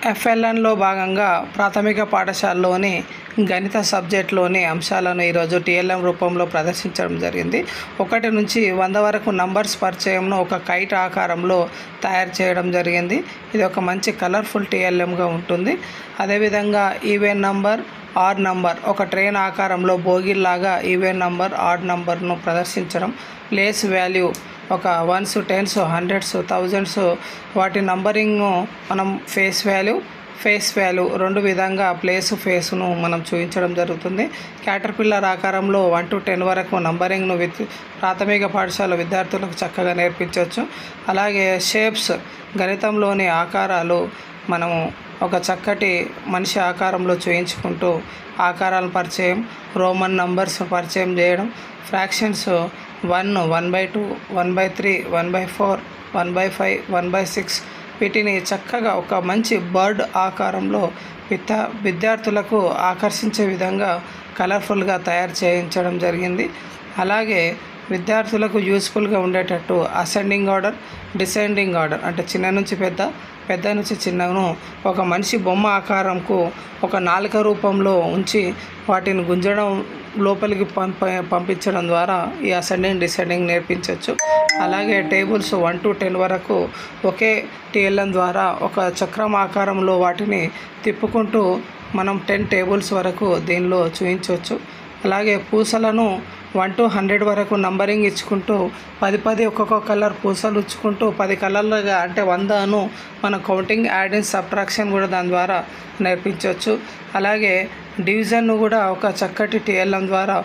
ఎఫ్ఎల్ఎన్లో భాగంగా ప్రాథమిక పాఠశాలలోని గణిత సబ్జెక్టులోని అంశాలను ఈరోజు టీఎల్ఎం రూపంలో ప్రదర్శించడం జరిగింది. 1 నుంచి 100 వరకు నంబర్స్ పరిచయంను ఒక కైట్ ఆకారంలో తయారు చేయడం జరిగింది. ఇది ఒక మంచి కలర్ఫుల్ టీఎల్ఎంగా ఉంటుంది. అదేవిధంగా ఈవెన్ నంబర్, ఆడ్ నంబర్ ఒక ట్రైన్ ఆకారంలో బోగిల్లాగా ఈవెన్ నంబర్, ఆడ్ నంబర్ను ప్రదర్శించడం, ప్లేస్ వాల్యూ ఒక 1s, 10s, 100s, 1000s వాటి నంబరింగ్ను మనం ఫేస్ వాల్యూ రెండు విధంగా ప్లేస్ ఫేస్ను మనం చూపించడం జరుగుతుంది. క్యాటర్పిల్లర్ ఆకారంలో 1 to 10 వరకు నంబరింగ్ను ప్రాథమిక పాఠశాల విద్యార్థులకు చక్కగా నేర్పించవచ్చు. అలాగే షేప్స్ గణితంలోని ఆకారాలు మనము ఒక చక్కటి మనిషి ఆకారంలో చూయించుకుంటూ ఆకారాల పరిచయం, రోమన్ నంబర్స్ పరిచయం చేయడం, ఫ్రాక్షన్స్ 1, 1/2, 1/3, 1/4, 1/5, 1/6 వీటిని చక్కగా ఒక మంచి బర్డ్ ఆకారంలో విద్యార్థులకు ఆకర్షించే విధంగా కలర్ఫుల్గా తయారు చేయించడం జరిగింది. అలాగే విద్యార్థులకు యూస్ఫుల్గా ఉండేటట్టు అసెండింగ్ ఆర్డర్, డిసెండింగ్ ఆర్డర్ అంటే చిన్న నుంచి పెద్ద, పెద్ద నుంచి చిన్నను ఒక మనిషి బొమ్మ ఆకారంకు ఒక నాలుక రూపంలో ఉంచి వాటిని గుంజడం, లోపలికి పంపించడం ద్వారా ఈ అసెండింగ్, డిసెండింగ్ నేర్పించవచ్చు. అలాగే టేబుల్స్ 1 to 10 వరకు ఒకే టీఎల్ఎం ద్వారా ఒక చక్రం ఆకారంలో వాటిని తిప్పుకుంటూ మనం 10 టేబుల్స్ వరకు దీనిలో చూపించవచ్చు. అలాగే పూసలను 1 to 100 వరకు నంబరింగ్ ఇచ్చుకుంటూ 10 ఒక్కొక్క కలర్ పూసలు ఇచ్చుకుంటూ 10 కలర్లుగా అంటే 100ను మన కౌంటింగ్, యాడింగ్, సబ్ట్రాక్షన్ కూడా దాని ద్వారా నేర్పించవచ్చు. అలాగే డివిజన్ను కూడా ఒక చక్కటి టీఎల్ఎం ద్వారా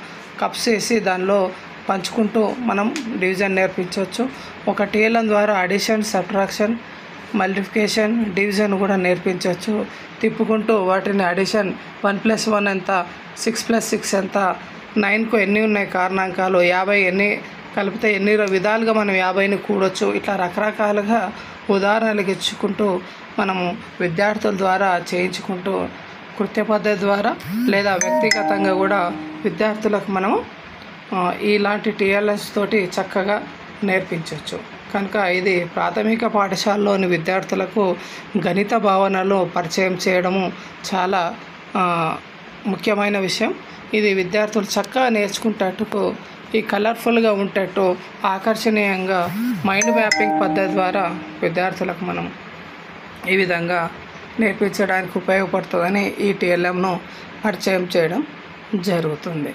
కప్స్ వేసి దానిలో పంచుకుంటూ మనం డివిజన్ నేర్పించవచ్చు. ఒక టీఎల్ఎం ద్వారా అడిషన్, సబ్ట్రాక్షన్, మల్టిప్లికేషన్, డివిజన్ కూడా నేర్పించవచ్చు. తిప్పుకుంటూ వాటిని అడిషన్ 1 + 1 ఎంత, 6 + 6 ఎంత, 9కు ఎన్ని ఉన్నాయి కారణాంకాలు, 50 ఎన్ని కలిపితే ఎన్ని విధాలుగా మనం 50ని కూడొచ్చు, ఇట్లా రకరకాలుగా ఉదాహరణలకు ఇచ్చుకుంటూ మనము విద్యార్థుల ద్వారా చేయించుకుంటూ కృత్య పద్ధతి ద్వారా లేదా వ్యక్తిగతంగా కూడా విద్యార్థులకు మనము ఇలాంటి టీఎల్ఎస్ తోటి చక్కగా నేర్పించవచ్చు. కనుక ఇది ప్రాథమిక పాఠశాలలోని విద్యార్థులకు గణిత భావనలు పరిచయం చేయడము చాలా ముఖ్యమైన విషయం. ఇది విద్యార్థులు చక్కగా నేర్చుకుంటట్టుకు, ఈ కలర్ఫుల్గా ఉండేట్టు, ఆకర్షణీయంగా మైండ్ మ్యాపింగ్ పద్ధతి ద్వారా విద్యార్థులకు మనం ఈ విధంగా నేర్పించడానికి ఉపయోగపడుతుందని ఈ టీఎల్ఎంను పరిచయం చేయడం జరుగుతుంది.